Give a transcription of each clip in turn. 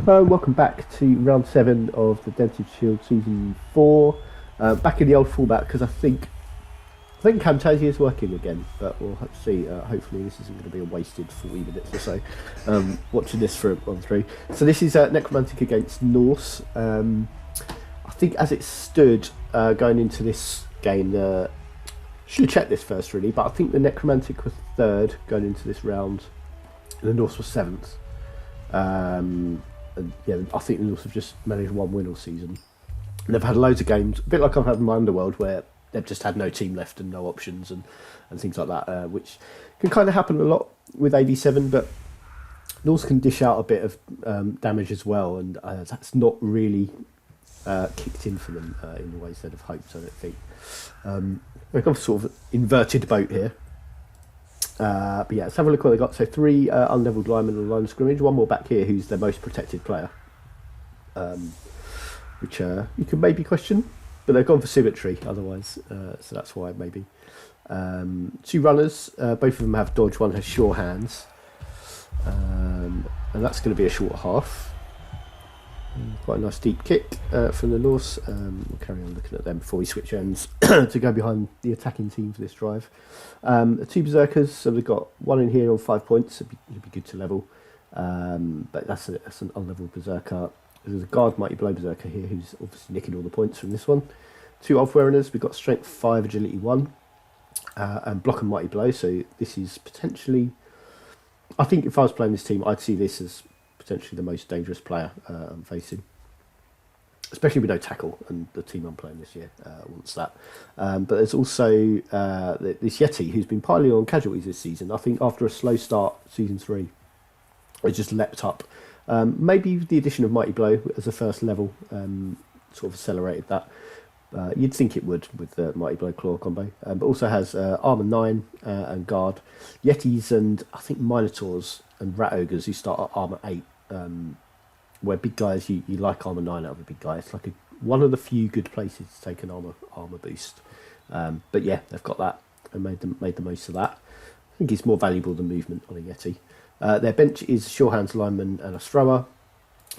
Welcome back to round 7 of the Dented Shield Season 4. Back in the old format because I think Camtasia is working again, but we'll have to see. Hopefully this isn't going to be a wasted 40 minutes or so watching this for a run through. So this is Necromantic against Norse. I think as it stood going into this game, should have checked this first really, but I think the Necromantic was 3rd going into this round and the Norse was 7th. And yeah, I think the Norse have just managed one win all season. And they've had loads of games, a bit like I've had in my Underworld, where they've just had no team left and no options and things like that, which can kind of happen a lot with AD7, but Norse can dish out a bit of damage as well, and that's not really kicked in for them in the ways they'd have hoped, I don't think. We've got a sort of inverted boat here. But yeah, let's have a look what they got. So 3 unlevelled linemen on the line of scrimmage, 1 more back here who's their most protected player, which you can maybe question, but they've gone for symmetry otherwise, so that's why maybe. 2 runners, both of them have dodge, one has sure hands, and that's going to be a short half. Quite a nice deep kick from the Norse. We'll carry on looking at them before we switch ends to go behind the attacking team for this drive. 2 berserkers, so we've got 1 in here on 5 points. It'd be good to level, but that's an unleveled berserker. There's a guard mighty blow berserker here who's obviously nicking all the points from this one. 2 off-weariners, we've got strength 5, agility 1, and block and mighty blow. So this is potentially, I think if I was playing this team, I'd see this as potentially the most dangerous player I'm facing, especially with no tackle, and the team I'm playing this year wants that. But there's also this Yeti who's been piling on casualties this season. I think after a slow start, season 3, it just leapt up. Maybe the addition of Mighty Blow as a first level sort of accelerated that. You'd think it would with the Mighty Blow Claw combo, but also has Armour 9 and Guard. Yetis and I think Minotaurs and Rat Ogres who start at Armour 8, where big guys, you like Armour 9 out of a big guy. It's like one of the few good places to take an armour boost. But yeah, they've got that and made the most of that. I think it's more valuable than movement on a Yeti. Their bench is Sure Hands lineman and a thrower,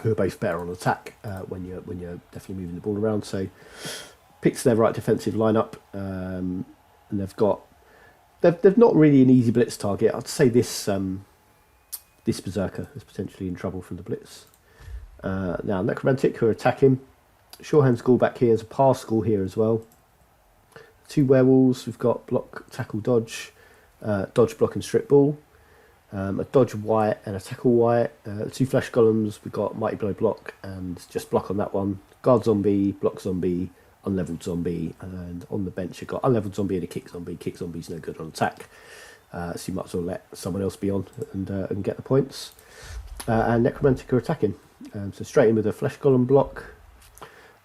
who are both better on attack when you're definitely moving the ball around. So picks their right defensive lineup, and they've not really an easy blitz target. I'd say this berserker is potentially in trouble from the blitz. Now Necromantic, who are attacking, Sure Hands Ghoul back here, as a pass Ghoul here as well. 2 werewolves, we've got block, tackle, dodge, dodge, block and strip ball. A dodge white and a tackle white. 2 flesh golems, we've got mighty blow block and just block on that one. Guard zombie, block zombie, unleveled zombie, and on the bench you've got unleveled zombie and a kick zombie. Kick zombie's no good on attack, so you might as well let someone else be on and get the points. And Necromantic are attacking, so straight in with a flesh golem block.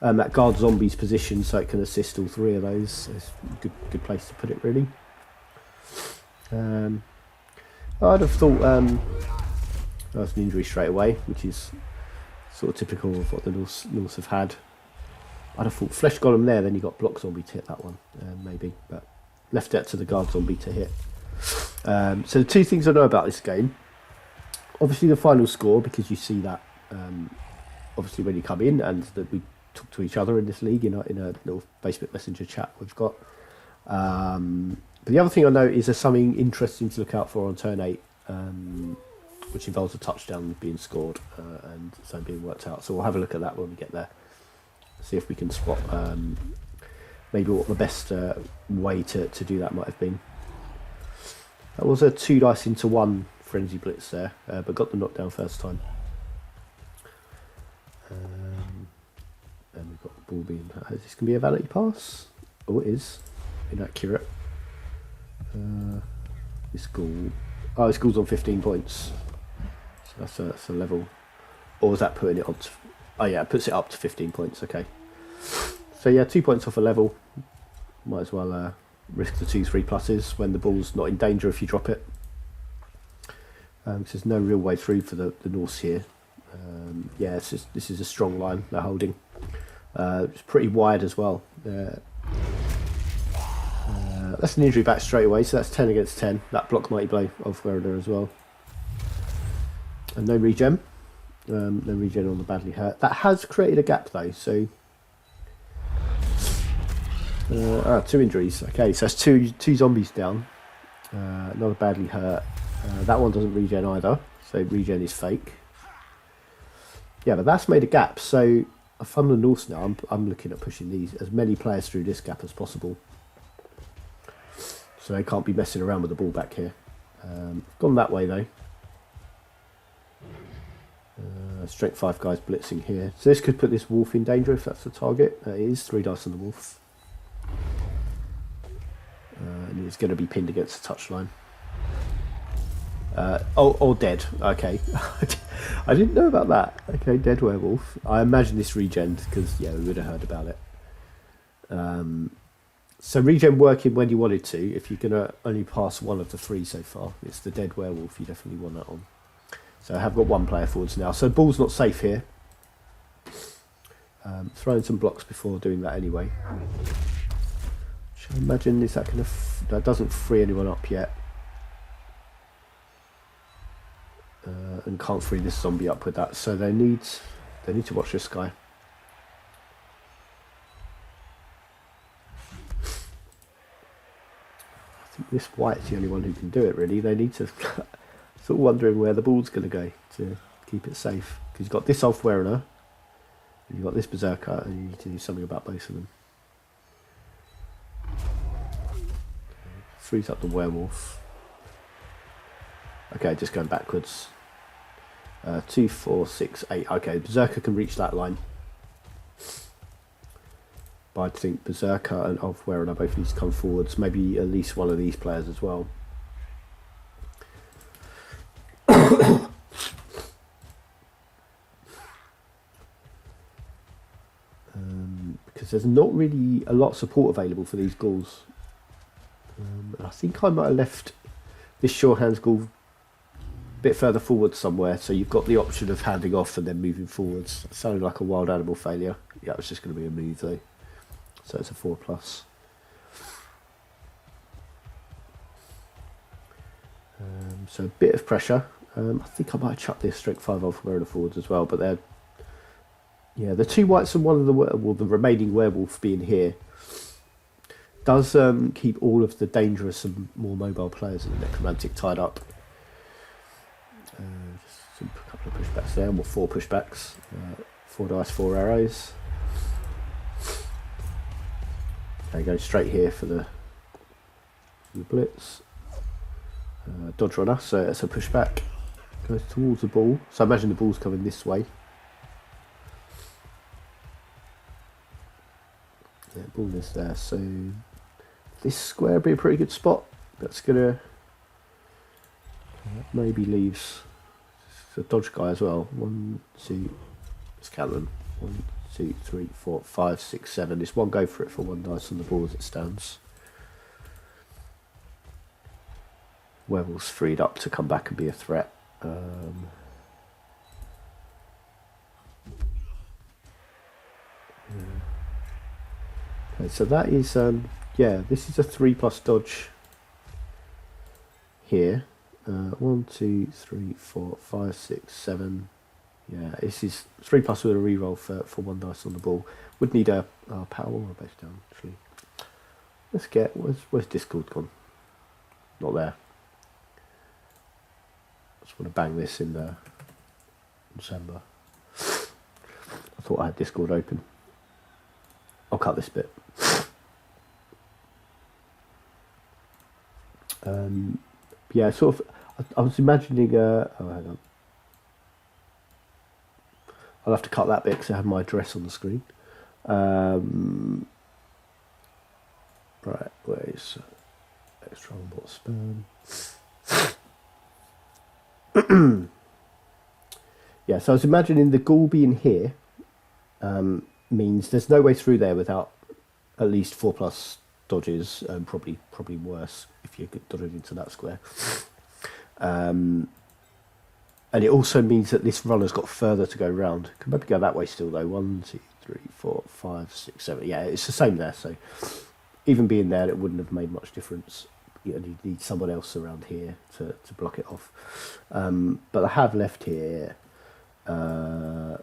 That guard zombie's position so it can assist all 3 of those. It's a good place to put it really. I'd have thought that was an injury straight away, which is sort of typical of what the Norse have had. I'd have thought flesh golem there, then you got block zombie to hit that one, maybe, but left it to the guard zombie to hit. So the 2 things I know about this game, obviously the final score, because you see that obviously when you come in, and that we talk to each other in this league in a little Facebook Messenger chat we've got. But the other thing I know is there's something interesting to look out for on turn 8, which involves a touchdown being scored and something being worked out. So we'll have a look at that when we get there. See if we can spot maybe what the best way to do that might have been. That was a 2 dice into 1 frenzy blitz there, but got the knockdown first time. And we've got the ball being. Is this going to be a vanity pass? Oh, it is. Inaccurate. This goal. Oh, this goal's on 15 points. So that's a level. Or is that putting it on? Oh yeah, it puts it up to 15 points. Okay. So yeah, 2 points off a level. Might as well risk the 2-3 pluses when the ball's not in danger if you drop it. There's no real way through for the Norse here. Yeah, this is a strong line they're holding. It's pretty wide as well. That's an injury back straight away, so that's 10 against 10. That block mighty blow of Werner as well. And no regen. Then regen on the badly hurt. That has created a gap though, so 2 injuries. Okay, so that's two zombies down. Another badly hurt. That one doesn't regen either, so regen is fake. Yeah, but that's made a gap. So if I'm the Norse now, I'm looking at pushing these as many players through this gap as possible, so they can't be messing around with the ball back here. Gone that way though. Strength 5 guys blitzing here, so this could put this wolf in danger if that's the target. It is 3 dice on the wolf, and it's going to be pinned against the touchline. Or dead. Okay, I didn't know about that. Okay, dead werewolf. I imagine this regened because we would have heard about it. So regen working when you wanted to. If you're gonna only pass one of the 3 so far, it's the dead werewolf. You definitely want that on. So I have got 1 player forwards now. So ball's not safe here. Throwing some blocks before doing that anyway. Should I imagine is that that doesn't free anyone up yet. And can't free this zombie up with that, so they need to watch this guy. I think this white's the only one who can do it really. They need to sort of wondering where the ball's going to go to keep it safe, because you've got this Ulfwerener, you've got this Berserker, and you need to do something about both of them. Frees up the werewolf. Okay, just going backwards. 2, 4, 6, 8. Okay, Berserker can reach that line. But I think Berserker and Ulfwerener both need to come forwards. Maybe at least one of these players as well. Because there's not really a lot of support available for these ghouls. I think I might have left this Sure Hands ghoul bit further forward somewhere, so you've got the option of handing off and then moving forwards. It sounded like a wild animal failure. Yeah, it was just going to be a move though, so it's a 4+. So a bit of pressure. I think I might chuck this strength 5 off where the forwards as well, but they're the 2 whites and one of the remaining werewolf being here does keep all of the dangerous and more mobile players in the Necromantic tied up. Just a couple of pushbacks there, or 4 pushbacks. 4 dice, 4 arrows. Okay, go straight here for the blitz. Dodge runner, so it's a pushback. Goes towards the ball. So I imagine the ball's coming this way. Yeah, ball is there. So this square would be a pretty good spot. That's gonna maybe leaves a dodge guy as well. 1, 2. Let's count them. 1, 2, 3, 4, 5, 6, 7. This one go for it for 1 dice on the ball as it stands. Werewolf's freed up to come back and be a threat. Okay, so that is this is a 3+ dodge here. 1, 2, 3, 4, 5, 6, 7. Yeah, this is 3+ with a reroll for 1 dice on the ball. Would need a power or a base down actually. Let's get where's Discord gone? Not there. Just want to bang this in December. I thought I had Discord open. I'll cut this bit. Yeah, sort of. I was imagining. Oh, hang on. I'll have to cut that bit because I have my address on the screen. Right, where's extra on bot spam? Yeah, so I was imagining the ghoul being here means there's no way through there without at least 4+ dodges, and probably worse if you get dodged into that square. And it also means that this runner's got further to go round. Can maybe go that way still though. 1, 2, 3, 4, 5, 6, 7. Yeah, it's the same there. So even being there, it wouldn't have made much difference. You need someone else around here to block it off. But I have left here So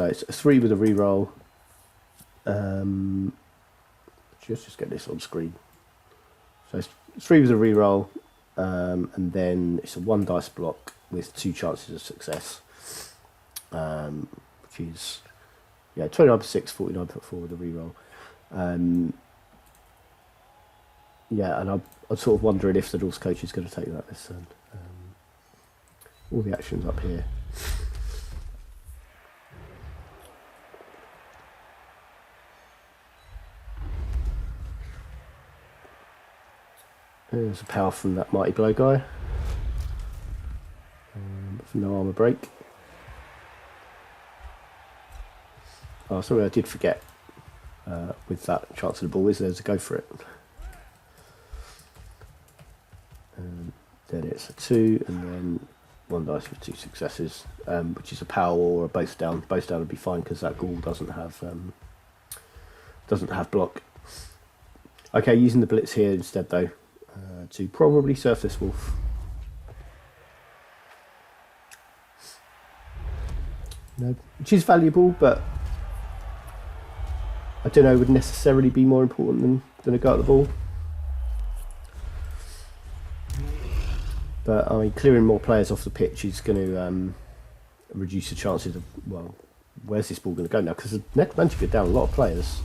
it's a 3 with a reroll. Just get this on screen. So it's 3 with a reroll, and then it's a 1 dice block with 2 chances of success, which is 29 for 6, 49 for 4 with a reroll. And I'm sort of wondering if the Norse coach is going to take that this turn. All the actions up here. There's a power from that Mighty Blow guy. For no armor break. Oh, something I did forget with that chance of the ball is there's a go for it. Then it's a 2, and then 1 dice with 2 successes, which is a power or a both down. Both down would be fine because that ghoul doesn't have block. Okay, using the blitz here instead though, to probably surf this wolf. No, which is valuable, but I don't know, would necessarily be more important than a go at the ball. But I mean, clearing more players off the pitch is going to reduce the chances of, well, where's this ball going to go now? Because the Necromantic are down a lot of players.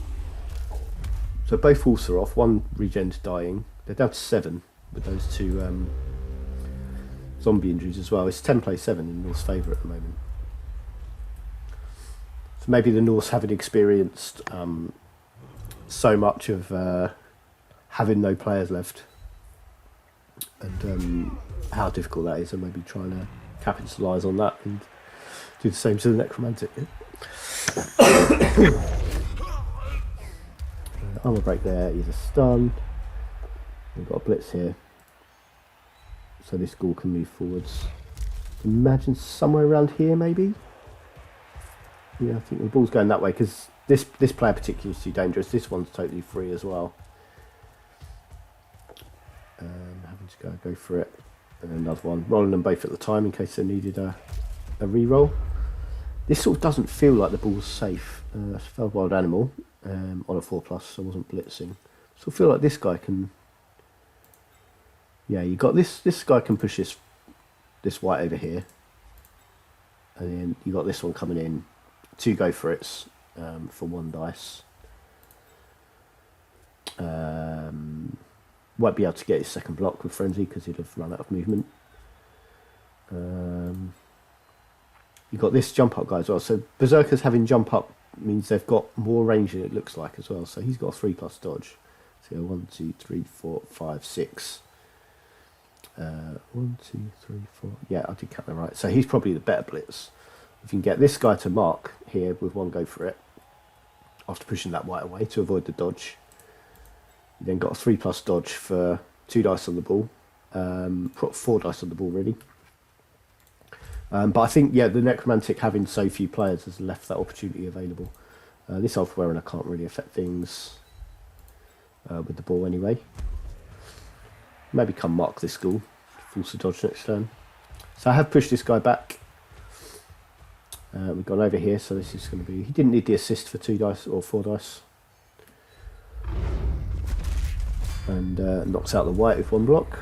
So both wolves are off, 1 regen's dying. They're down to 7 with those 2 zombie injuries as well. It's 10 plays 7 in Norse favour at the moment. So maybe the Norse haven't experienced so much of having no players left, and how difficult that is, and maybe trying to capitalise on that and do the same to the Necromantic. Armor break there is a stun. We've got a blitz here, so this ghoul can move forwards. Imagine somewhere around here, maybe. Yeah, I think the ball's going that way because this player particularly is too dangerous. This one's totally free as well. Having to go for it, and another one. Rolling them both at the time in case they needed a re-roll. This sort of doesn't feel like the ball's safe. It's a failed wild animal on a 4+, so I wasn't blitzing. So I feel like this guy can. Yeah, you got this guy can push this white over here, and then you got this one coming in. 2 go for it's for 1 dice. Won't be able to get his second block with Frenzy because he'd have run out of movement. You got this jump up guy as well. So Berserkers having jump up means they've got more range than it looks like as well. So he's got a 3+ dodge. So 1, 2, 3, 4, 5, 6. 1, 2, 3, 4. Yeah, I did count that right. So he's probably the better blitz. If you can get this guy to mark here with 1 go for it, after pushing that white away to avoid the dodge, you then got a 3+ dodge for 2 dice on the ball, 4 dice on the ball really. But I think, yeah, the Necromantic having so few players has left that opportunity available. This Ulfwearer can't really affect things with the ball anyway. Maybe come mark this ghoul, force a dodge next turn. So I have pushed this guy back. We've gone over here, so this is going to be... He didn't need the assist for 2 dice or 4 dice. And knocks out the white with 1 block.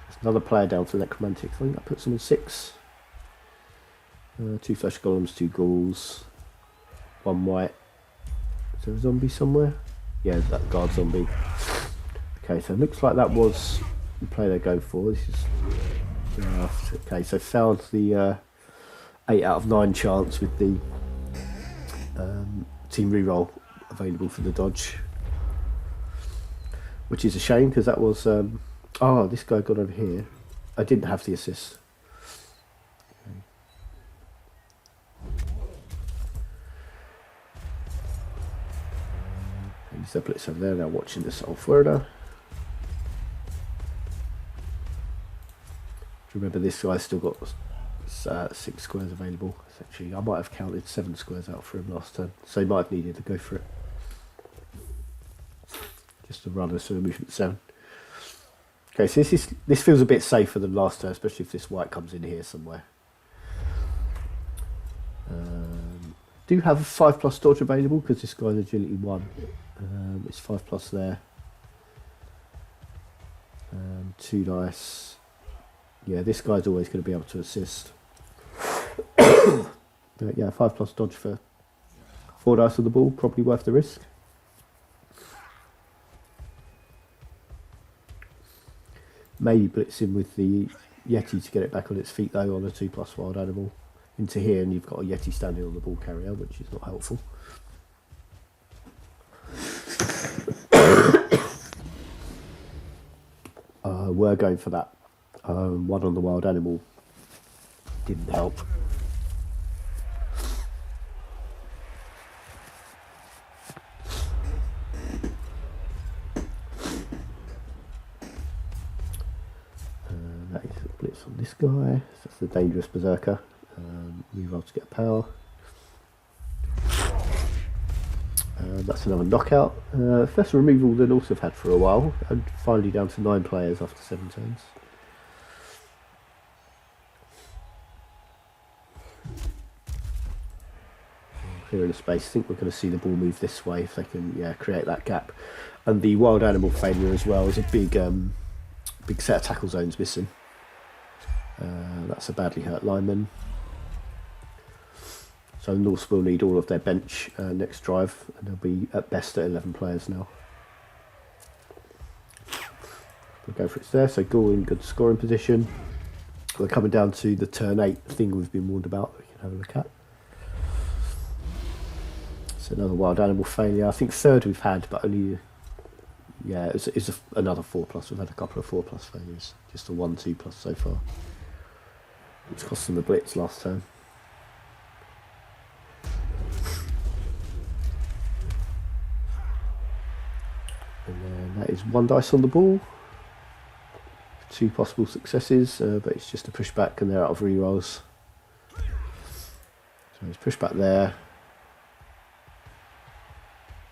There's another player down for the Necromantic. I think that puts him on 6. 2 flesh golems, 2 ghouls, 1 white. Is there a zombie somewhere? Yeah, that guard zombie. Okay, so it looks like that was the play they're going for. This is... okay, so found the... 8 out of 9 chance with the team reroll available for the dodge, which is a shame because that was oh, this guy got over here. I didn't have the assist. Use the blitz over there now, watching this Ulfwearer. Remember, this guy's still got 6 squares available. Actually, I might have counted 7 squares out for him last turn, so he might have needed to go for it. Just to run us through a movement 7. Okay, so this feels a bit safer than last turn, especially if this white comes in here somewhere. Do have a 5+ dodge available because this guy's agility 1. It's 5+ there. 2 dice. Yeah, this guy's always going to be able to assist. But yeah, 5+ dodge for 4 dice on the ball, probably worth the risk. Maybe blitz in with the Yeti to get it back on its feet though on a 2+ wild animal into here, and you've got a Yeti standing on the ball carrier, which is not helpful. We're going for that. 1 on the wild animal didn't help. That is a blitz on this guy. That's the dangerous berserker. Reroll to get power. That's another knockout. First removal the Norse have had for a while, and finally down to 9 players after 7 turns. Clearing the space. I think we're going to see the ball move this way if they can, create that gap. And the wild animal failure as well is a big set of tackle zones missing. That's a badly hurt lineman. So Norse will need all of their bench next drive, and they'll be at best at 11 players now. We'll go for it there. So Gaul in good scoring position. We're coming down to the turn 8 thing we've been warned about. We can have a look at. So another wild animal failure. I think 3rd we've had, but only it's another 4+. We've had a couple of 4+ failures. Just a 1, 2+ so far, which cost them a blitz last turn. And then that is 1 dice on the ball. 2 possible successes, but it's just a pushback and they're out of rerolls. So it's pushback there.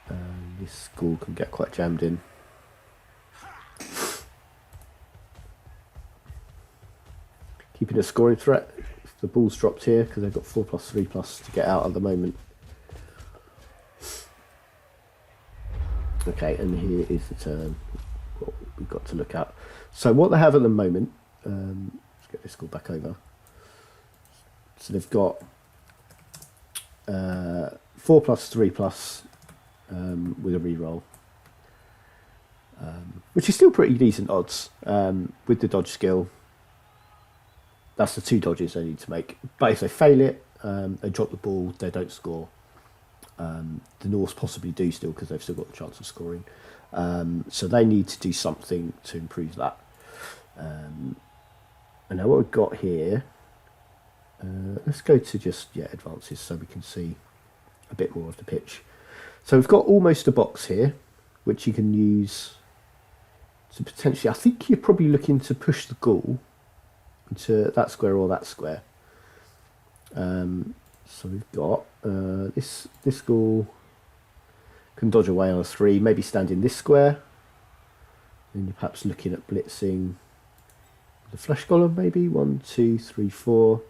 And this school can get quite jammed in. Keeping a scoring threat. If the ball's dropped here, because they've got 4+, 3+ to get out at the moment. Okay, and here is the turn. What we've got to look at. So what they have at the moment, let's get this school back over. So they've got 4+, 3+, with a reroll, which is still pretty decent odds with the dodge skill. That's the 2 dodges they need to make. But if they fail it, they drop the ball, they don't score. The Norse possibly do still because they've still got the chance of scoring. So they need to do something to improve that. And now what we've got here, let's go to just advances so we can see a bit more of the pitch. So we've got almost a box here, which you can use to potentially, I think you're probably looking to push the Gaul into that square or that square. So we've got this Gaul can dodge away on a 3, maybe stand in this square. Then you're perhaps looking at blitzing the flesh golem, maybe 1, 2, 3, 4.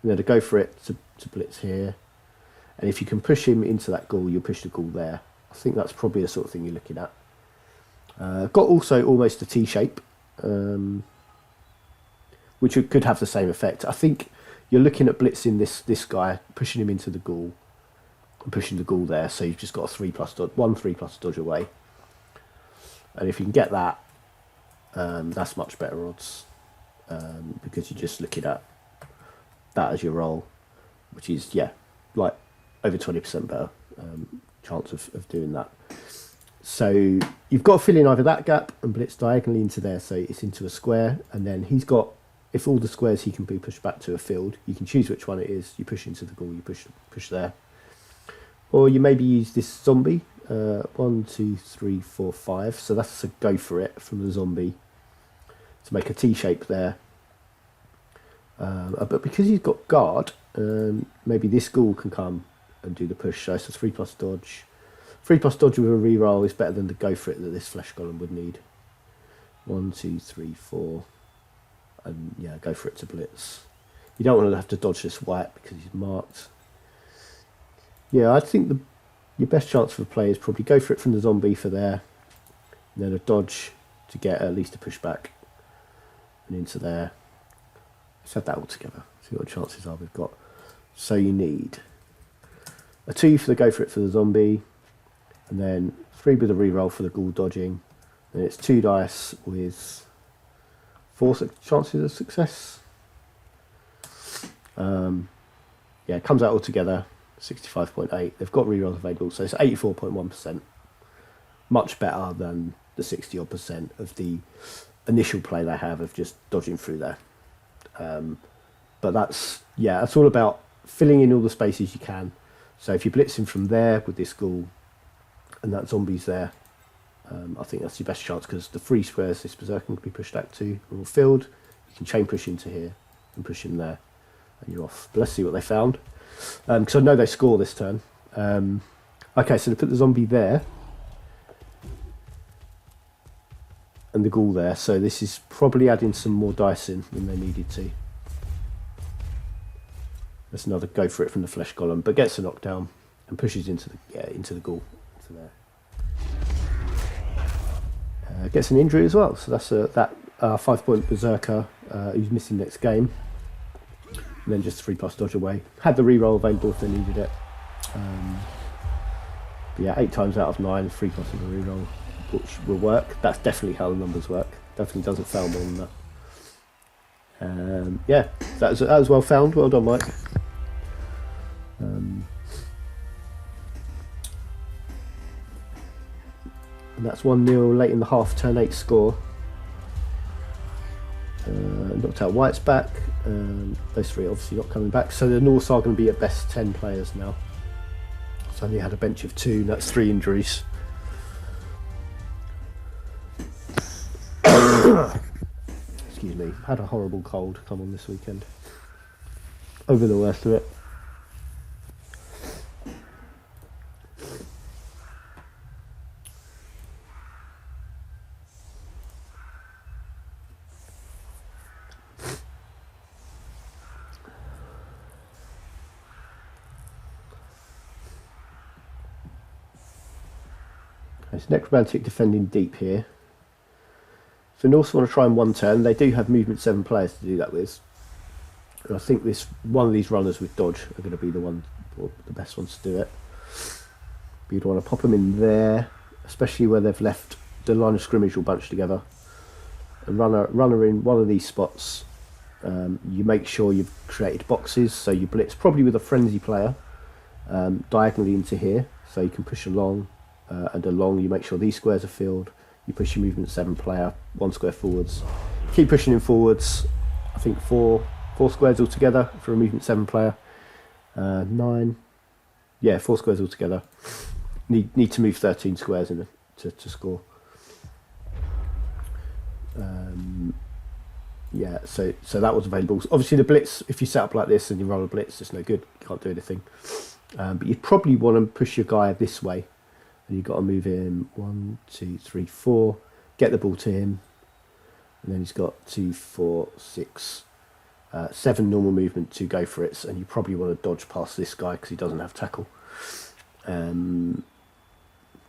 And then to go for it to blitz here. And if you can push him into that Gaul, you'll push the Gaul there. I think that's probably the sort of thing you're looking at. Got also almost a T shape, which could have the same effect. I think you're looking at blitzing this guy, pushing him into the Gaul, and pushing the Gaul there. So you've just got a 3+ dodge, 1 3+ dodge away. And if you can get that, that's much better odds, because you're just looking at that as your roll, which is like over 20% better chance of doing that. So you've got to fill in either that gap and blitz diagonally into there, so it's into a square, and then he's got, if all the squares he can be pushed back to a field, you can choose which one it is. You push into the Gaul, you push there, or you maybe use this zombie. 1, 2, 3, 4, 5. So that's a go for it from the zombie to make a T shape there. But because he's got guard, maybe this Gaul can come and do the push. So it's a 3+ dodge. 3+ dodge with a reroll is better than the go for it that this flesh golem would need. 1, 2, 3, 4, and yeah, go for it to blitz. You don't want to have to dodge this white because he's marked. Yeah, I think your best chance for the play is probably go for it from the zombie for there, and then a dodge to get at least a pushback, and into there. Let's have that all together. See what the chances are we've got. So you need a 2 for the go for it for the zombie, and then 3 with a reroll for the ghoul dodging. And it's 2 dice with 4 chances of success. Yeah, it comes out all together 65.8. They've got rerolls available, so it's 84.1%. Much better than the 60 odd % of the initial play they have of just dodging through there. But that's all about filling in all the spaces you can. So if you're blitzing from there with this ghoul and that zombie's there, I think that's your best chance, because the 3 squares this berserker can be pushed back to are all filled. You can chain push into here and push in there, and you're off. But let's see what they found, because I know they score this turn. Okay, so they put the zombie there and the ghoul there, so this is probably adding some more dice in than they needed to. That's another go for it from the flesh golem, but gets a knockdown and pushes into the ghoul, into there. Gets an injury as well, so that's that 5-point berserker who's missing next game. And then just 3+ dodge away. Had the reroll available if they needed it. But yeah, 8 times out of 9, 3+ of a reroll, which will work. That's definitely how the numbers work. Definitely doesn't fail more than that. Yeah, that was well found. Well done, Mike. And that's 1-0 late in the half, turn 8 score. Knocked out White's back. Those 3 obviously not coming back. So the Norse are going to be at best 10 players now. So only had a bench of 2, and that's 3 injuries. Excuse me, had a horrible cold come on this weekend. Over the worst of it. It's Necromantic defending deep here. So Norse want to try and 1 turn. They do have movement 7 players to do that with. And I think one of these runners with dodge are going to be the best ones to do it. But you'd want to pop them in there, especially where they've left the line of scrimmage all bunched together. And runner in one of these spots. You make sure you've created boxes, so you blitz probably with a frenzy player diagonally into here, so you can push along. And along, you make sure these squares are filled. You push your movement 7 player 1 square forwards. Keep pushing him forwards. I think 4 squares altogether for a movement 7 player. 9. Yeah, 4 squares altogether. Need to move 13 squares in to score. Yeah, so that was available. Obviously, the blitz. If you set up like this and you roll a blitz, it's no good. You can't do anything. But you'd probably want to push your guy this way. And you've got to move him 1, 2, 3, 4, get the ball to him, and then he's got 2, 4, 6, 7 normal movement to go for it, and you probably want to dodge past this guy because he doesn't have tackle. Or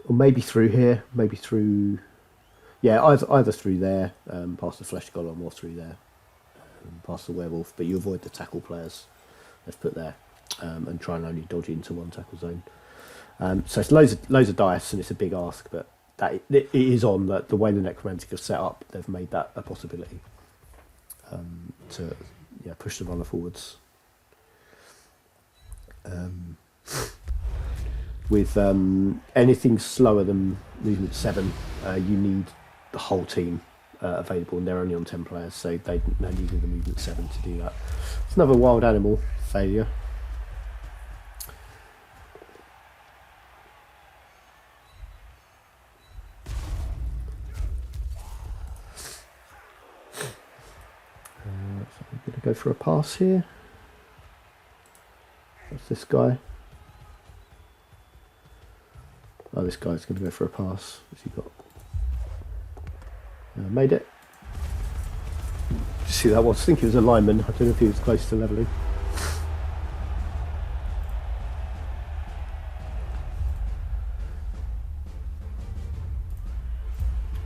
maybe through here, maybe through, yeah, either through there, past the flesh golem, or through there, past the werewolf, but you avoid the tackle players they've put there, and try and only dodge into 1 tackle zone. So it's loads of dice, and it's a big ask, but it is on that the way the Necromantic have set up, they've made that a possibility to push the runner forwards. With anything slower than movement 7, you need the whole team available, and they're only on 10 players, so they needed the movement 7 to do that. It's another wild animal failure. I'm going to go for a pass here. That's this guy. Oh, this guy's going to go for a pass. What's he got? Made it. See that was? I think it was a lineman. I don't know if he was close to levelling.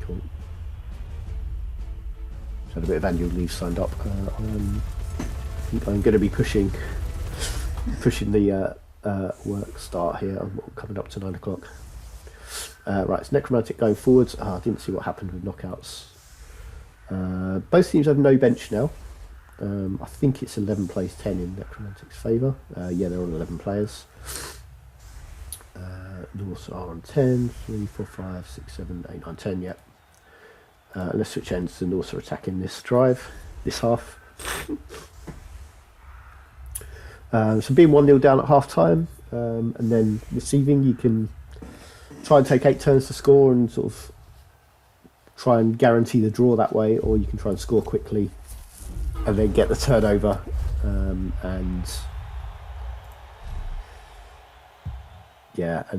Cool. Just had a bit of annual leave signed up. I think I'm going to be pushing the work start here. I'm coming up to 9 o'clock. Right, it's Necromantic going forwards. I didn't see what happened with knockouts. Both teams have no bench now. I think it's 11 plays 10 in Necromantic's favour. Yeah, they're on 11 players. Norse are on 10, 3, 4, 5, 6, 7, 8, 9, 10, yep. Let's switch ends. The Norse are attacking this drive, this half. So being 1-0 down at half time, and then receiving, you can try and take 8 turns to score and sort of try and guarantee the draw that way, or you can try and score quickly and then get the turnover and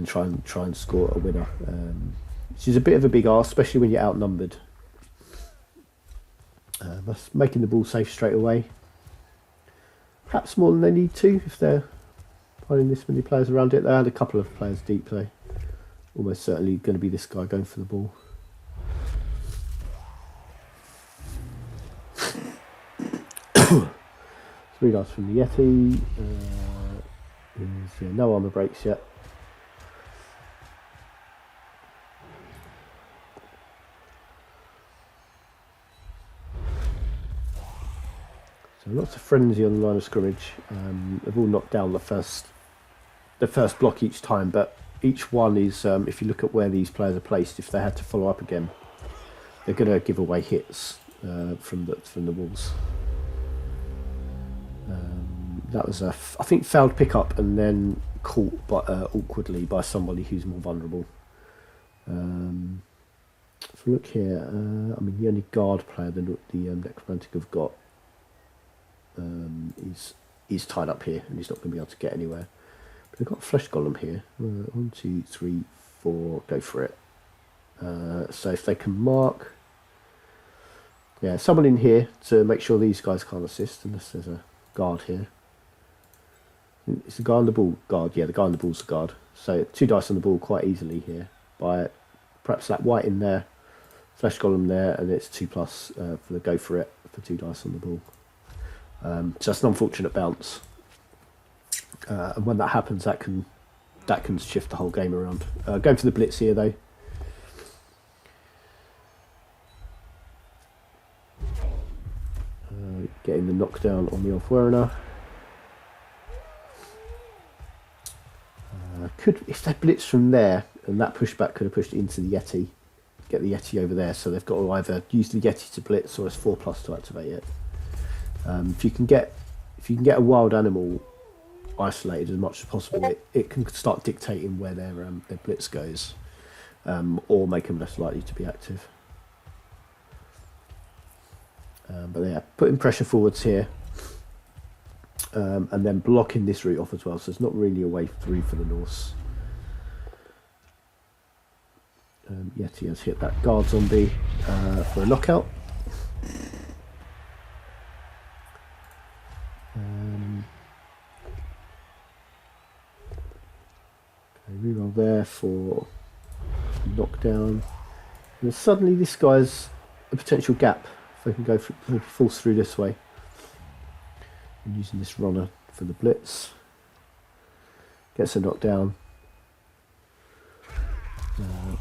try and score a winner, which is a bit of a big ask, especially when you're outnumbered. That's making the ball safe straight away. Perhaps more than they need to if they're finding this many players around it. They had a couple of players deep, though. Almost certainly going to be this guy going for the ball. Three dice from the Yeti. No armour breaks yet. So lots of frenzy on the line of scrimmage. They've all knocked down the first block each time, but each one is, if you look at where these players are placed, if they had to follow up again, they're going to give away hits from the walls. That was I think failed pickup and then caught awkwardly by somebody who's more vulnerable. If we look here, I mean the only guard player the Necromantic have got is tied up here, and he's not going to be able to get anywhere. But they've got a flesh golem here. 1, 2, 3, 4. Go for it. So if they can mark, someone in here to make sure these guys can't assist, unless there's a guard here. It's the guy on the ball guard. Yeah, the guy on the ball's the guard. So 2 dice on the ball quite easily here by perhaps that white in there, flesh golem there, and it's 2+ for the go for it for 2 dice on the ball. Just an unfortunate bounce, and when that happens, that can shift the whole game around. Going for the blitz here though. Getting the knockdown on the Elfwerner. If they blitz from there, and that pushback could have pushed it into the Yeti, get the Yeti over there. So they've got to either use the Yeti to blitz, or it's 4+ to activate it. If you can get a wild animal isolated as much as possible, it can start dictating where their blitz goes, or make them less likely to be active. But yeah, putting pressure forwards here, and then blocking this route off as well. So it's not really a way through for the Norse. Yeti has hit that guard zombie for a knockout. Reroll there for knockdown. And suddenly this guy's a potential gap. If they can go force through this way. And using this runner for the blitz. Gets a knockdown.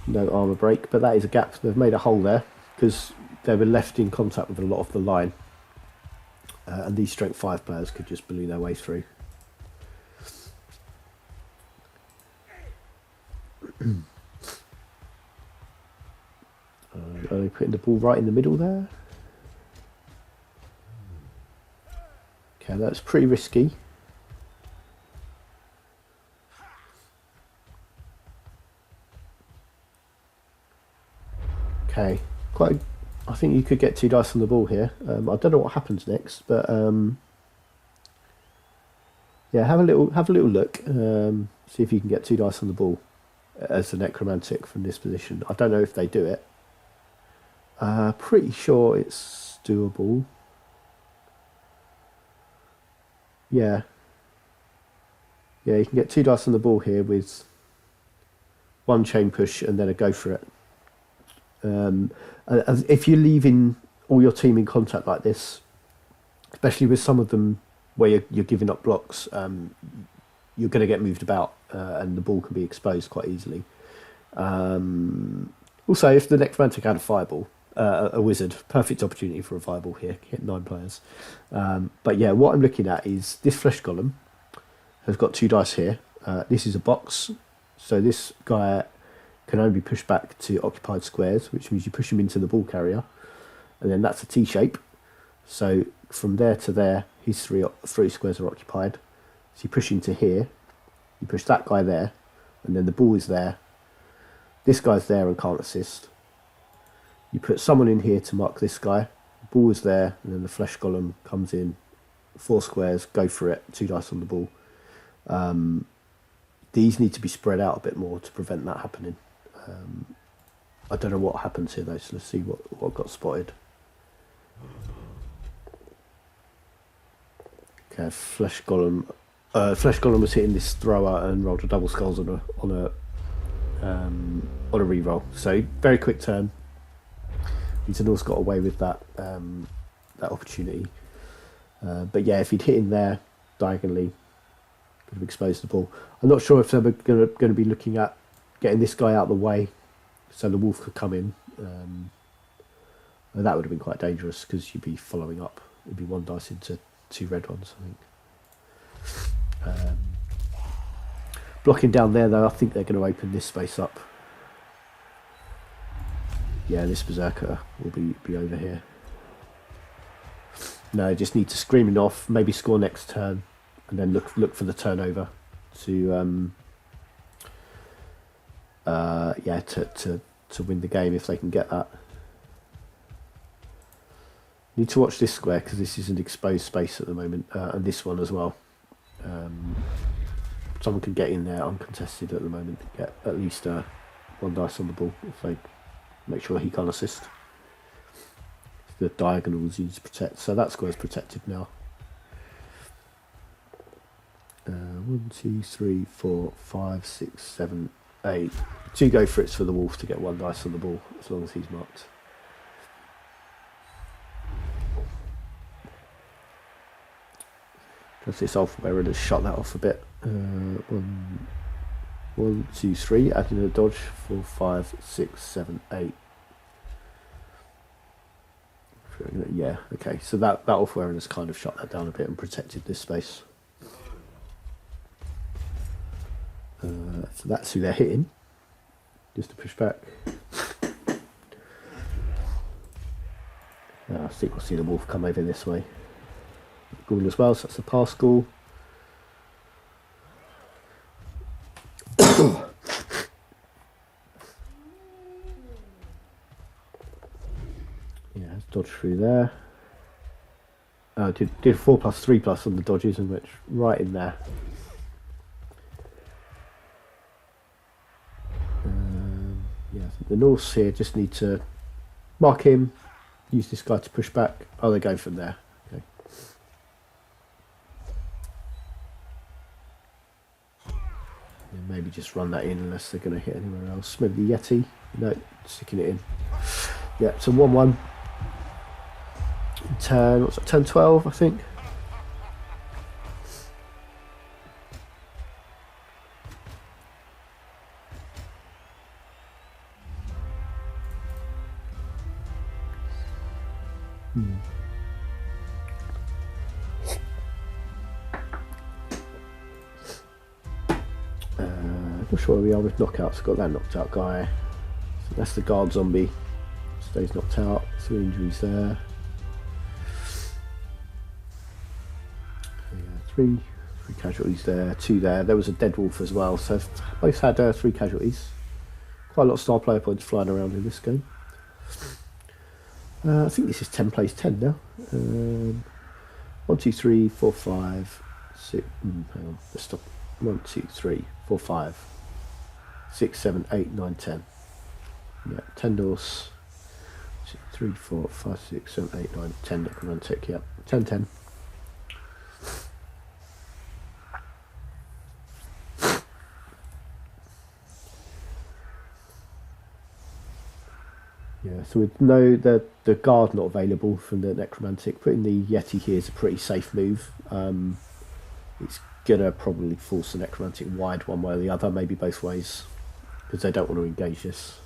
No armour break, but that is a gap. They've made a hole there because they were left in contact with a lot of the line. And these strength 5 players could just bully their way through. Are they putting the ball right in the middle there? Okay, that's pretty risky. Okay, I think you could get 2 dice on the ball here. I don't know what happens next, but yeah, have a little look. See if you can get 2 dice on the ball as the Necromantic from this position. I don't know if they do it. Pretty sure it's doable. Yeah. Yeah, you can get 2 dice on the ball here with 1 chain push and then a go for it. If you're leaving all your team in contact like this, especially with some of them where you're giving up blocks, you're going to get moved about and the ball can be exposed quite easily. Also, if the Necromantic had a fireball, a wizard, perfect opportunity for a fireball here, hit 9 players. But yeah, what I'm looking at is this flesh golem has got 2 dice here. This is a box, so this guy can only be pushed back to occupied squares, which means you push him into the ball carrier, and then that's a T shape. So from there to there, his three squares are occupied. So you push into here, you push that guy there, and then the ball is there. This guy's there and can't assist. You put someone in here to mark this guy, the ball is there, and then the flesh golem comes in, 4 squares, go for it, 2 dice on the ball. These need to be spread out a bit more to prevent that happening. I don't know what happens here though, so let's see what got spotted. Okay, flesh golem was hitting this thrower and rolled a double skulls on a reroll. So very quick turn. The Norse got away with that opportunity. But yeah, if he'd hit in there diagonally, could have exposed the ball. I'm not sure if they're going to be looking at getting this guy out of the way so the wolf could come in. That would have been quite dangerous because you'd be following up. It'd be 1 dice into 2 red ones, I think. Blocking down there though, I think they're going to open this space up. Yeah, this berserker will be over here. No, just need to scream him off, maybe score next turn, and then look for the turnover to to win the game if they can get that. Need to watch this square because this is an exposed space at the moment, and this one as well. Someone can get in there uncontested at the moment, get at least 1 dice on the ball if they make sure he can't assist. The diagonals you need to protect, so that square's protected now. 1, 2, 3, 4, 5, 6, 7, 8. 2 go for it's for the wolf to get 1 dice on the ball as long as he's marked. Just this alpha error has shut that off a bit. 1, 2, 3, adding a dodge. 4, 5, 6, 7, 8. Yeah, okay, so that alpha error has kind of shut that down a bit and protected this space. So that's who they're hitting, just to push back. I think we'll see the wolf come over this way. Ghoul as well, so that's a pass ghoul. Yeah, let's dodge through there. Did 4+, 3+ on the dodges, and which right in there. Yeah, I think the Norse here just need to mark him, use this guy to push back. Oh, they go from there. Okay. And maybe just run that in unless they're going to hit anywhere else. Maybe the Yeti. No, sticking it in. Yeah, so 1-1. Turn, what's that, turn 12, I think. Not sure where we are with knockouts. Got that knocked out guy. So that's the guard zombie. Stays knocked out. 3 injuries there. Yeah, three casualties there. 2 there. There was a dead wolf as well. So both had 3 casualties. Quite a lot of star player points flying around in this game. I think this is 10 plays 10 now. 1, 2, 3, 4, 5, 6. Hang on. Let's stop. 1, 2, 3, 4, 5, 6, 7, 8, 9, 10. Yeah, 10 Norse, 3, 4, 5, 6, 7, 8, 9, 10 Necromantic, yeah. 10, 10. Yeah, so with the guard not available from the Necromantic, putting the Yeti here is a pretty safe move. It's gonna probably force the Necromantic wide one way or the other, maybe both ways, because they don't want to engage this.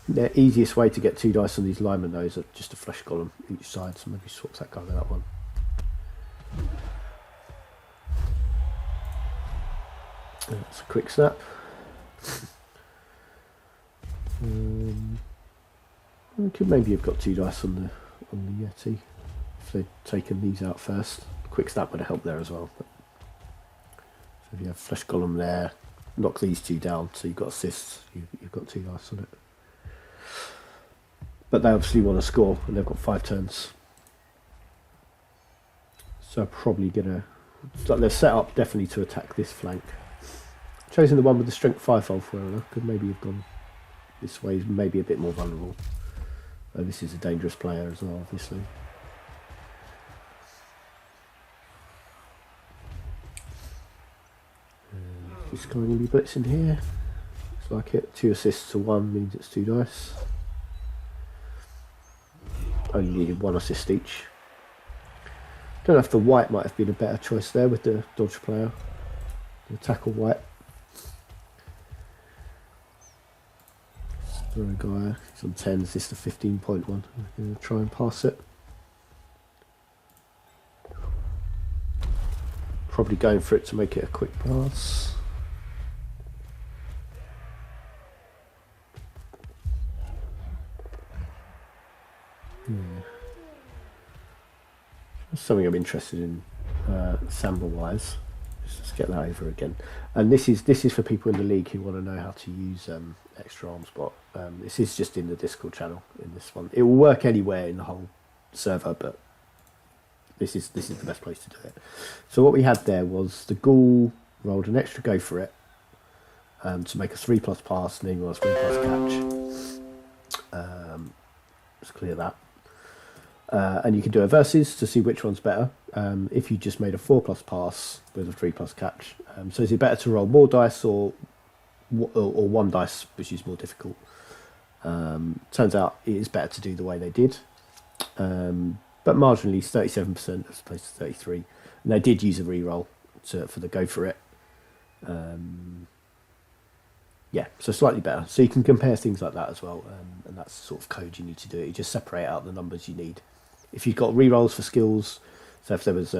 The easiest way to get 2 dice on these linemen though is just a flesh golem each side, so maybe swap that guy with that one. That's a quick snap. We could maybe have got 2 dice on the Yeti if they'd taken these out first. Quick snap would have helped there as well. But, so if you have flesh golem there, knock these 2 down, so you've got assists. You've got 2 dice on it. But they obviously want to score, and they've got 5 turns. So probably gonna. They're set up definitely to attack this flank. Chosen the one with the strength 5 Wolf-Wearer, could maybe have gone this way, maybe a bit more vulnerable. This is a dangerous player as well, obviously. This guy will be blitzing here. Looks like it. 2 assists to 1 means it's 2 dice. Only needed 1 assist each. Don't know if the white might have been a better choice there with the dodge player. The tackle white. Throw a guy, he's on 10, is this the 15-point one? I'm going to try and pass it. Probably going for it to make it a quick pass. That's something I'm interested in, sample-wise. Let's get that over again. And this is for people in the league who want to know how to use extra arm spot. This is just in the Discord channel in this one. It will work anywhere in the whole server, but this is the best place to do it. So what we had there was the ghoul rolled an extra go for it to make a 3+ pass, and then you want a 3+ catch. Let's clear that. And you can do a versus to see which one's better. If you just made a 4+ pass with a 3+ catch. So is it better to roll more dice or 1 dice, which is more difficult? Turns out it is better to do the way they did. But marginally, 37% as opposed to 33%. And they did use a reroll for the go for it. Yeah, so slightly better. So you can compare things like that as well. And that's the sort of code you need to do. You just separate out the numbers you need. If you've got rerolls for skills, so if there was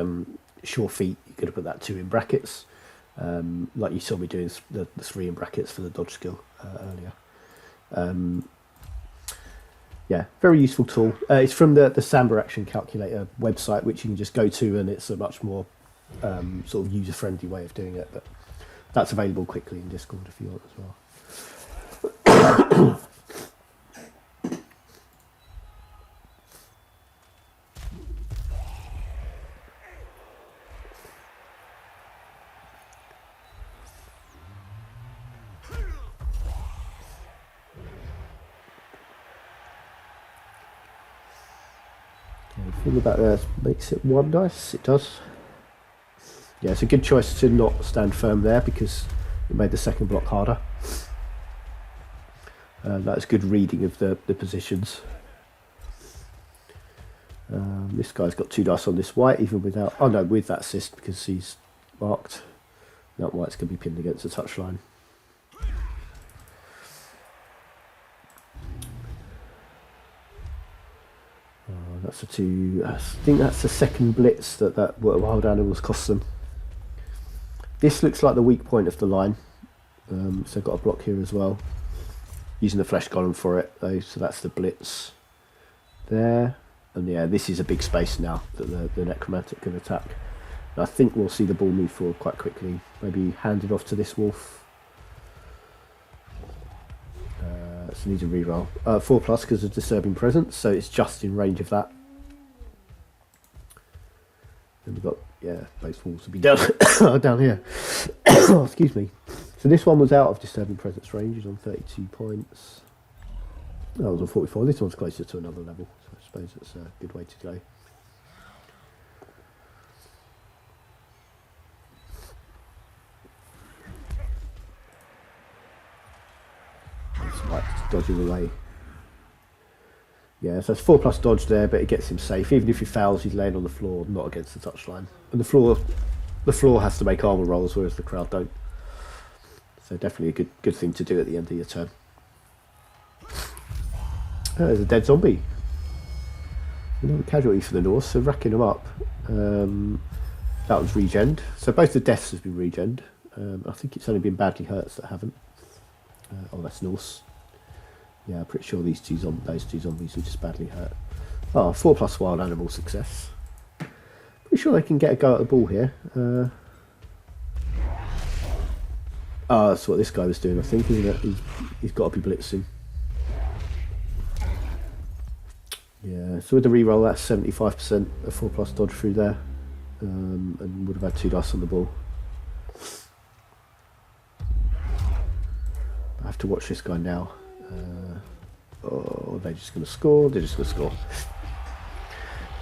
sure feet, you could have put that 2 in brackets. Like you saw me doing the 3 in brackets for the dodge skill earlier. Yeah, very useful tool. It's from the Samba Action Calculator website, which you can just go to, and it's a much more sort of user-friendly way of doing it. But that's available quickly in Discord if you want as well. Thing about that makes it 1 dice. It does. Yeah, it's a good choice to not stand firm there because it made the second block harder. That's good reading of the positions. This guy's got 2 dice on this white, even without. Oh no, with that assist because he's marked. That white's going to be pinned against the touchline. That's a 2. I think that's the second blitz that wild animals cost them. This looks like the weak point of the line. So I've got a block here as well. Using the flesh golem for it though, so that's the blitz there. And yeah, this is a big space now that the Necromantic can attack. And I think we'll see the ball move forward quite quickly. Maybe hand it off to this wolf. So needs a reroll. 4+ because of disturbing presence, so it's just in range of that. And we've got, yeah, both wolves will be down down here. Excuse me. So this one was out of disturbing presence range. He's on 32 points. That was on 44. This one's closer to another level, so I suppose that's a good way to go. Right, dodging away. Yeah, so it's 4+ dodge there, but it gets him safe. Even if he fouls, he's laying on the floor, not against the touchline. And the floor has to make armor rolls, whereas the crowd don't. So definitely a good thing to do at the end of your turn. Oh, there's a dead zombie. Another casualty for the Norse, so racking them up. That was regened. So both the deaths have been regened. I think it's only been badly hurts that haven't. Oh, that's Norse. Yeah, I'm pretty sure those two zombies were just badly hurt. Oh, 4+ wild animal success. Pretty sure they can get a go at the ball here. Oh, that's what this guy was doing, I think, isn't it? He's got to be blitzing. Yeah, so with the reroll, that's 75% of 4+ dodge through there. And would have had 2 dice on the ball. I have to watch this guy now. Oh, they're just going to score. They're just going to score.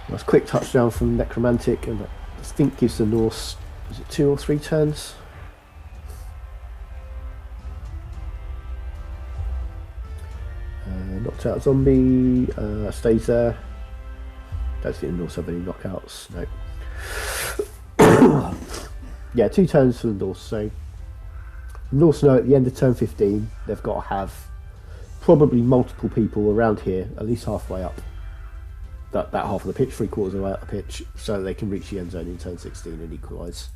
Nice quick touchdown from Necromantic, and that I think gives the Norse, is it 2 or 3 turns? Knocked out zombie, stays there. Don't think the Norse have any knockouts, no. Yeah, 2 turns for the Norse, so the Norse know at the end of turn 15 they've got to have probably multiple people around here, at least halfway up that half of the pitch, 3/4 of the way up the pitch, so they can reach the end zone in turn 16 and equalise.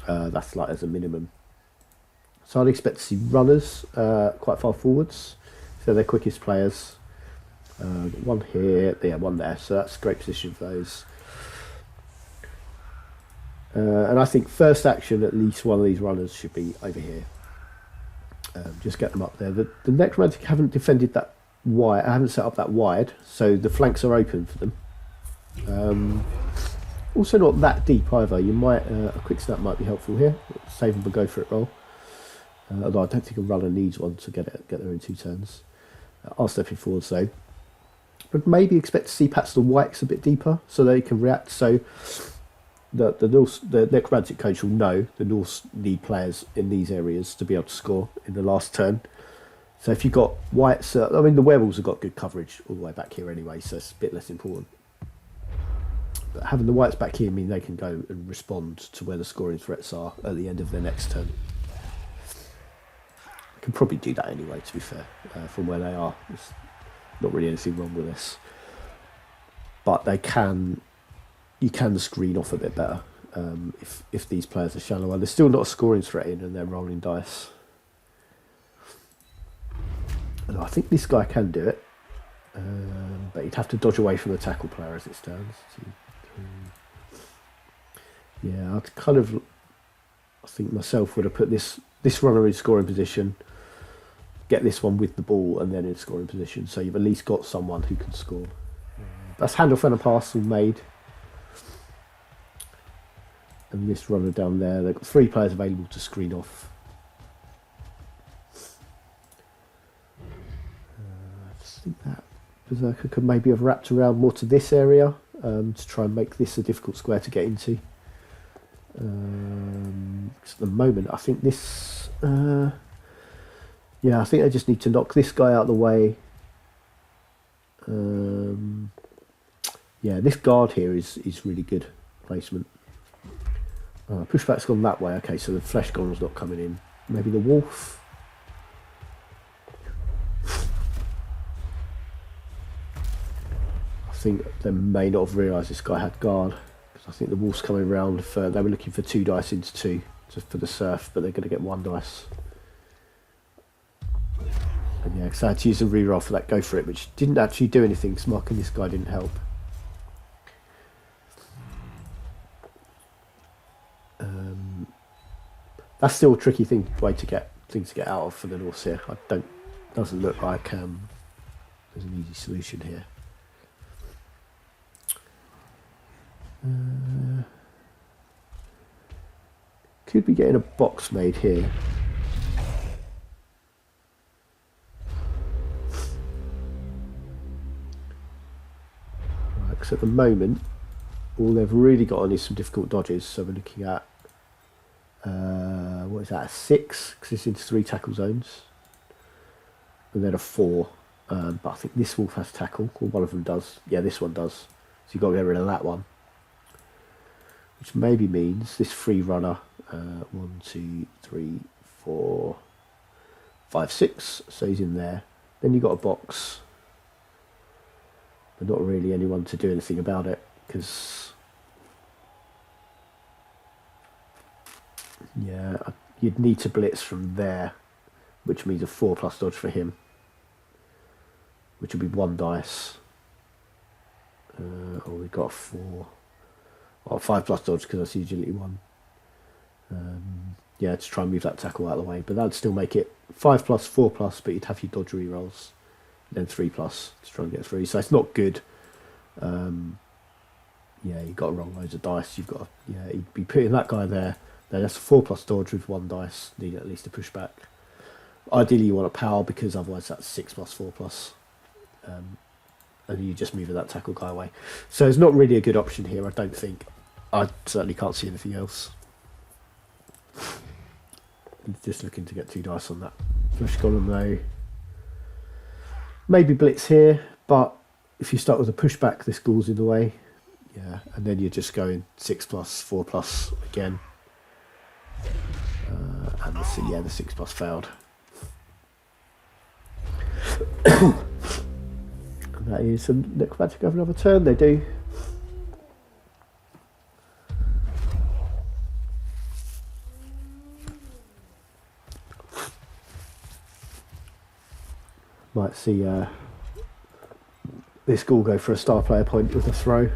That's like as a minimum. So I'd expect to see runners quite far forwards, so they're quickest players. One here, yeah, one there, so that's a great position for those. And I think first action, at least one of these runners should be over here. Just get them up there. The Necromantic haven't defended that wide, I haven't set up that wide, so the flanks are open for them. Also not that deep either. You might a quick snap might be helpful here. Save them a go for it roll. Although I don't think a runner needs one to get there in 2 turns. I'll step in forwards though. But maybe expect to see perhaps the whites a bit deeper so they can react. So the Necromantic coach will know the Norse need players in these areas to be able to score in the last turn. So if you've got whites, I mean the werewolves have got good coverage all the way back here anyway, so it's a bit less important. But having the whites back here mean they can go and respond to where the scoring threats are at the end of their next turn. I can probably do that anyway, to be fair, from where they are. There's not really anything wrong with this. But you can screen off a bit better if these players are shallower. There's still not a scoring threat in and they're rolling dice. And I think this guy can do it, but he'd have to dodge away from the tackle player as it stands. Yeah, I think myself would have put this runner in scoring position, get this one with the ball and then in scoring position, so you've at least got someone who can score. That's handoff and a parcel made. And this runner down there, they've got 3 players available to screen off. I just think that Berserker could maybe have wrapped around more to this area to try and make this a difficult square to get into. At the moment, I think this... yeah, I think I just need to knock this guy out of the way. Yeah, this guard here is really good placement. Pushback's gone that way. Okay, so the flesh golem's not coming in. Maybe the wolf. I think they may not have realised this guy had guard, because I think the wolf's coming around for. They were looking for 2 dice into 2 just for the surf, but they're going to get 1 dice. And yeah, because I had to use a reroll for that go for it, which didn't actually do anything, because marking this guy didn't help. That's still a tricky way to get things to get out of for the Norse here. Doesn't look like there's an easy solution here. Could be getting a box made here. Because at the moment, all they've really got on is some difficult dodges. So we're looking at, what is that, a 6? Because it's into 3 tackle zones. And then a 4. But I think this wolf has tackle, or one of them does. Yeah, this one does. So you've got to get rid of that one. Which maybe means this free runner, 1, 2, 3, 4, 5, 6. So he's in there. Then you've got a box. But not really anyone to do anything about it. Because, yeah, you'd need to blitz from there. Which means a 4+ dodge for him. Which will be 1 dice. We've got a 4. Or 5+ dodge because that's agility 1. Yeah, to try and move that tackle out of the way. But that'd still make it 5+, 4+, but you'd have your dodge rerolls. Then 3+ to try and get through. So it's not good. Yeah, you've got to roll loads of dice. You've got to, yeah, you'd be putting that guy there. Then that's a 4+ dodge with 1 dice. Need at least a pushback. Ideally, you want a power because otherwise that's 6+, 4+. And you just move that tackle guy away. So it's not really a good option here, I don't think. I certainly can't see anything else. Just looking to get 2 dice on that flesh column though. Maybe blitz here, but if you start with a pushback, this ghoul's in the way. Yeah, and then you're just going 6+, 4+ again. And the 6+ failed. And that is, and Necromantic have another turn, they do. Might see this ghoul go for a star player point with a throw.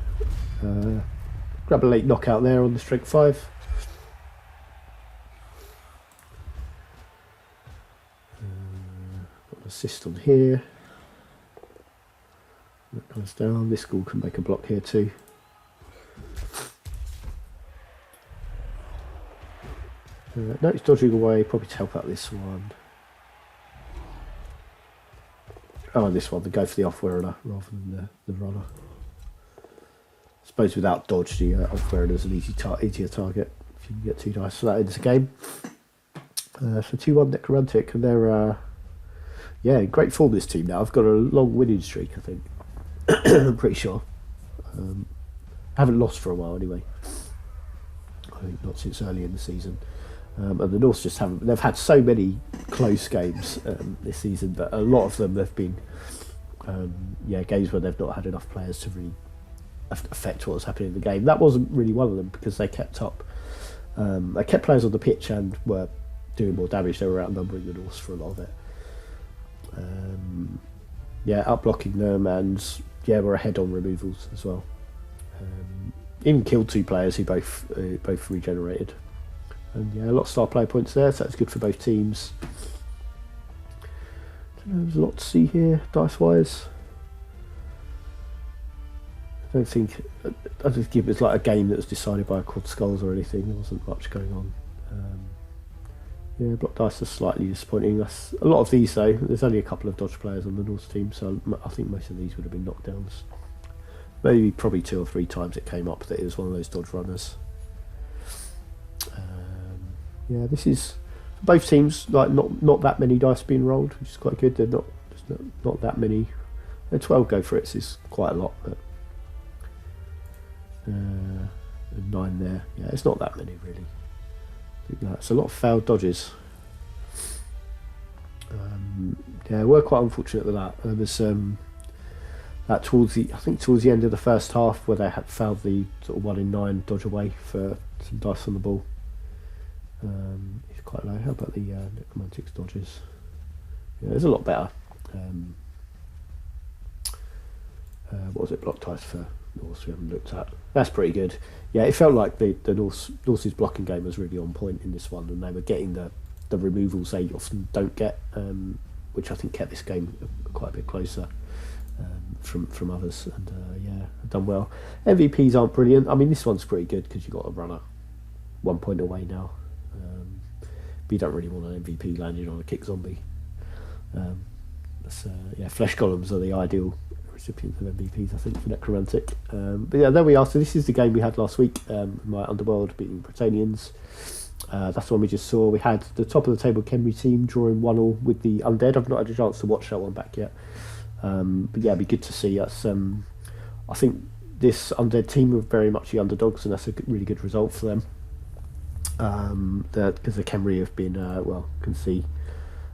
Grab a late knockout there on the strength 5. Got an assist on here. That goes down. This ghoul can make a block here too. No, it's dodging away, probably to help out this one. Oh, and this one, to go for the off-wearer rather than the runner. I suppose without dodge, the off-wearer is an easier target if you can get 2 dice. So that ends the game. So 2-1 Necromantic, and they're yeah, in great form, this team now. I've got a long winning streak, I think. I'm pretty sure. Haven't lost for a while anyway. I think not since early in the season. And the Norse just haven't. They've had so many close games this season, but a lot of them have been, yeah, games where they've not had enough players to really affect what was happening in the game. That wasn't really one of them because they kept up. They kept players on the pitch and were doing more damage. They were outnumbering the Norse for a lot of it. Yeah, outblocking them, and yeah, we're ahead on removals as well. Even killed 2 players who both regenerated. And yeah, a lot of star player points there, so that's good for both teams. There's a lot to see here, dice-wise. I don't think it was like a game that was decided by a quad skulls or anything. There wasn't much going on. Yeah, block dice are slightly disappointing. A lot of these though, there's only a couple of dodge players on the Norse team, so I think most of these would have been knockdowns. Maybe probably 2 or 3 times it came up that it was one of those dodge runners. Yeah, this is for both teams, like not that many dice being rolled, which is quite good. They're not that many. 12 go for it, so it's quite a lot, but 9 there. Yeah, it's not that many really. I think that's a lot of failed dodges. Yeah, we're quite unfortunate with that. There was that towards the end of the first half where they had failed the sort of 1 in 9 dodge away for some dice on the ball. It's quite low. How about the Necromantic's dodges? Yeah, there's a lot better. What was it? Block dice for Norse we haven't looked at. That's pretty good. Yeah, it felt like the Norse's blocking game was really on point in this one, and they were getting the removals they often don't get, which I think kept this game quite a bit closer from others. And yeah, done well. MVPs aren't brilliant. I mean, this one's pretty good because you've got a runner 1 point away now. But you don't really want an MVP landing on a kick zombie. Yeah, flesh columns are the ideal recipients of MVPs, I think, for Necromantic. But yeah, there we are. So this is the game we had last week. My Underworld beating Bretonians. That's the one we just saw. We had the top of the table Khemri team drawing 1-1 with the Undead. I've not had a chance to watch that one back yet. But yeah, it'd be good to see us. I think this Undead team are very much the underdogs, and that's a really good result for them. Because the Khemri have been, can see,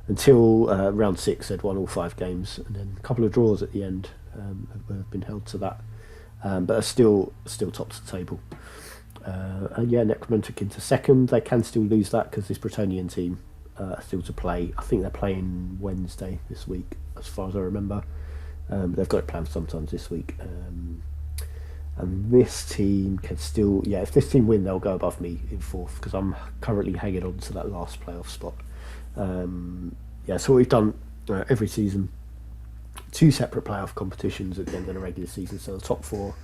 until round 6 they'd won all 5 games, and then a couple of draws at the end have been held to that. But are still top of the table. And yeah, Necromantic into second. They can still lose that because this Bretonian team are still to play. I think they're playing Wednesday this week, as far as I remember. They've got it planned sometimes this week. And this team can still, if this team win, they'll go above me in 4th because I'm currently hanging on to that last playoff spot. So we've done every season 2 separate playoff competitions at the end of the regular season. So the top 4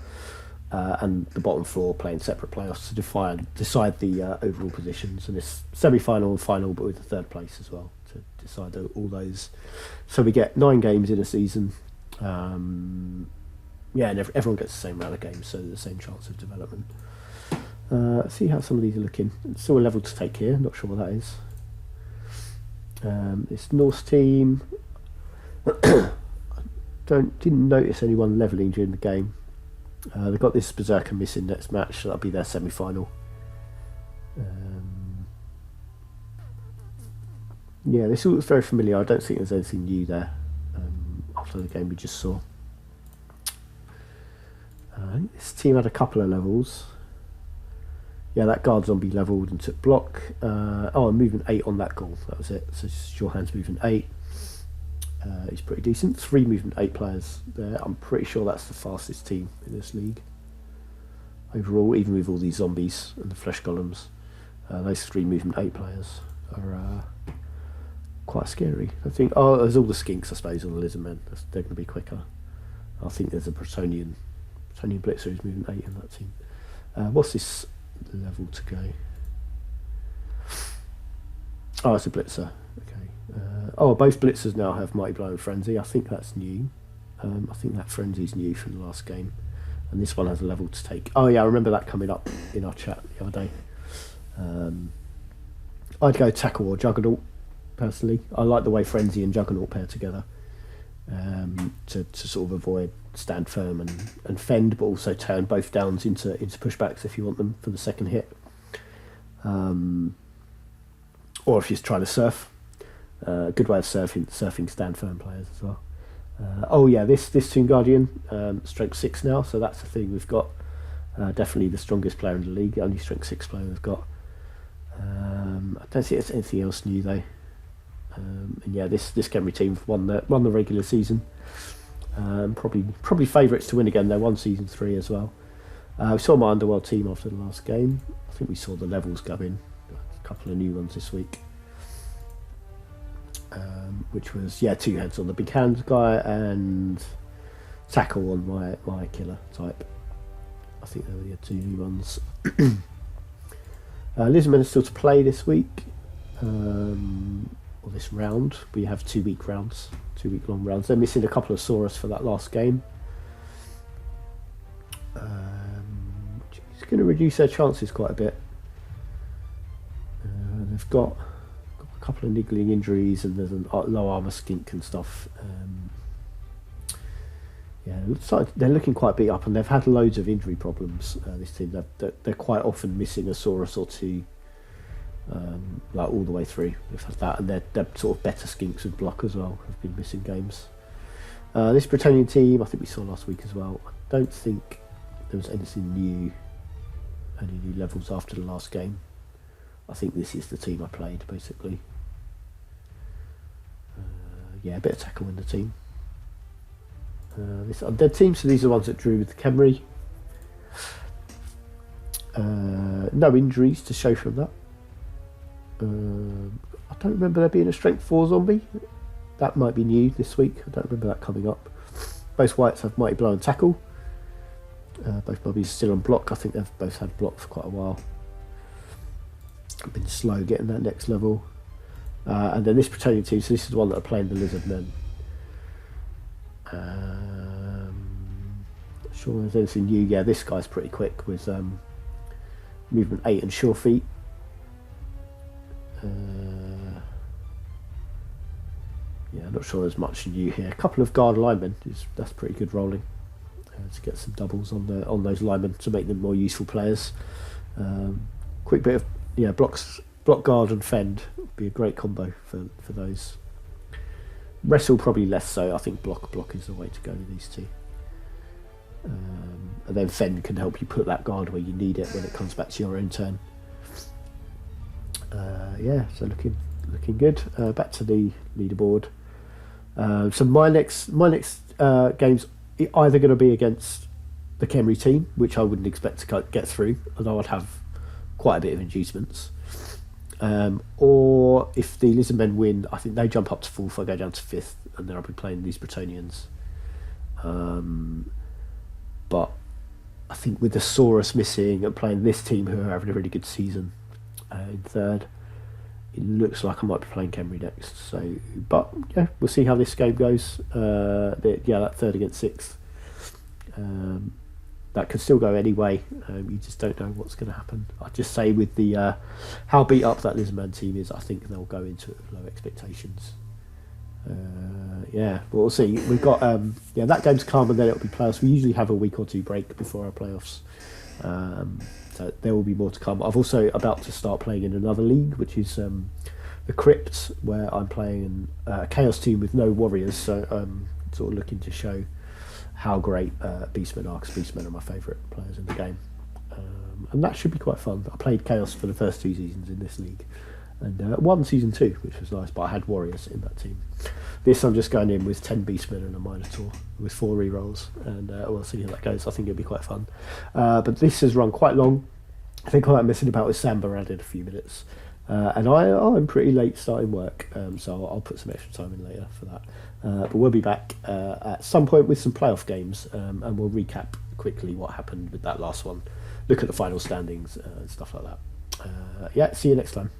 and the bottom 4 playing separate playoffs to decide the overall positions. And this semi-final and final, but with the 3rd place as well to decide all those. So we get 9 games in a season. And everyone gets the same amount of games, so the same chance of development. See how some of these are looking. It's still a level to take here, not sure what that is. This Norse team, didn't notice anyone levelling during the game. They've got this Berserker missing next match, so that'll be their semi-final. This all looks very familiar. I don't think there's anything new there after the game we just saw. This team had a couple of levels. Yeah, that guard zombie levelled and took block. And movement 8 on that goal. That was it. So your hands movement 8. He's pretty decent. 3 movement 8 players there. I'm pretty sure that's the fastest team in this league. Overall, even with all these zombies and the flesh golems, those 3 movement 8 players are quite scary. I think. There's all the skinks, I suppose, on the lizardmen. They're going to be quicker. I think there's a Bretonian Blitzer who's movement 8 in that team. What's this level to go? Oh, it's a Blitzer. Okay. Both Blitzers now have Mighty Blow and Frenzy. I think that's new. I think that Frenzy's new from the last game. And this one has a level to take. Oh yeah, I remember that coming up in our chat the other day. I'd go Tackle or Juggernaut, personally. I like the way Frenzy and Juggernaut pair together. To sort of avoid stand firm and fend, but also turn both downs into pushbacks if you want them for the second hit. Or if you're trying to surf. A good way of surfing stand firm players as well. This Tomb Guardian, strength 6 now, so that's the thing we've got. Definitely the strongest player in the league, the only strength 6 player we've got. I don't think there's anything else new though. This Khemri team won the regular season. Probably favourites to win again. They won season 3 as well. We saw my Underworld team after the last game. I think we saw the levels go in. A couple of new ones this week. Which was 2 heads on the big hands guy and tackle on my killer type. I think they were the 2 new ones. Lizardmen are still to play this week. Or this round. We have 2 week rounds, 2 week long rounds. They're missing a couple of Saurus for that last game. It's going to reduce their chances quite a bit. They've got a couple of niggling injuries and there's a low armour skink and stuff. It looks like they're looking quite beat up and they've had loads of injury problems. This team, they're quite often missing a Saurus or 2. All the way through. They've had that, and they're sort of better skinks with block as well. Have been missing games. This Bretonian team, I think we saw last week as well. I don't think there was anything new, any new levels after the last game. I think this is the team I played basically. A bit of tackle in the team. This Undead team, so these are the ones that drew with the Khemri. No injuries to show from that. I don't remember there being a strength 4 zombie. That might be new this week. I don't remember that coming up. Both whites have Mighty Blow and Tackle. Both bobbies still on block. I think they've both had block for quite a while. Been slow getting that next level. And then this Bretonian team, so this is the one that are playing the Lizardmen. Sure there's anything new. Yeah, this guy's pretty quick with movement 8 and sure feet. Yeah, I'm not sure there's much new here. A couple of guard linemen, that's pretty good rolling to get some doubles on those linemen to make them more useful players. Quick bit of block guard and fend would be a great combo for those. Wrestle probably less so. I think block is the way to go with these two. And then fend can help you put that guard where you need it when it comes back to your own turn. Yeah, so looking good. Back to the leaderboard. So my next game's either going to be against the Khemri team, which I wouldn't expect to get through, although I'd have quite a bit of inducements. Or if the Lizardmen win, I think they jump up to 4th, I go down to 5th, and then I'll be playing these Bretonians. But I think with the Saurus missing and playing this team who are having a really good season in 3rd, it looks like I might be playing Khemri next. So, but yeah, we'll see how this game goes. That 3rd against 6th. That could still go anyway. You just don't know what's going to happen. I'd just say with the how beat up that Lizardman team is, I think they'll go into it with low expectations. But we'll see. We've got that game's come and then it'll be playoffs. We usually have a week or two break before our playoffs, so there will be more to come. I've also about to start playing in another league, which is the Crypt, where I'm playing a Chaos team with no warriors. So I'm sort of looking to show how great Beastmen are, because Beastmen are my favourite players in the game, and that should be quite fun. I played Chaos for the first 2 seasons in this league, and won season 2, which was nice, but I had warriors in that team. This I'm just going in with 10 Beastmen and a Minotaur with 4 rerolls, and we'll see how that goes. I think it'll be quite fun. But this has run quite long. I think all I'm missing about is Samba added a few minutes, and I'm pretty late starting work, so I'll put some extra time in later for that. But we'll be back at some point with some playoff games, and we'll recap quickly what happened with that last one, look at the final standings and stuff like that. See you next time.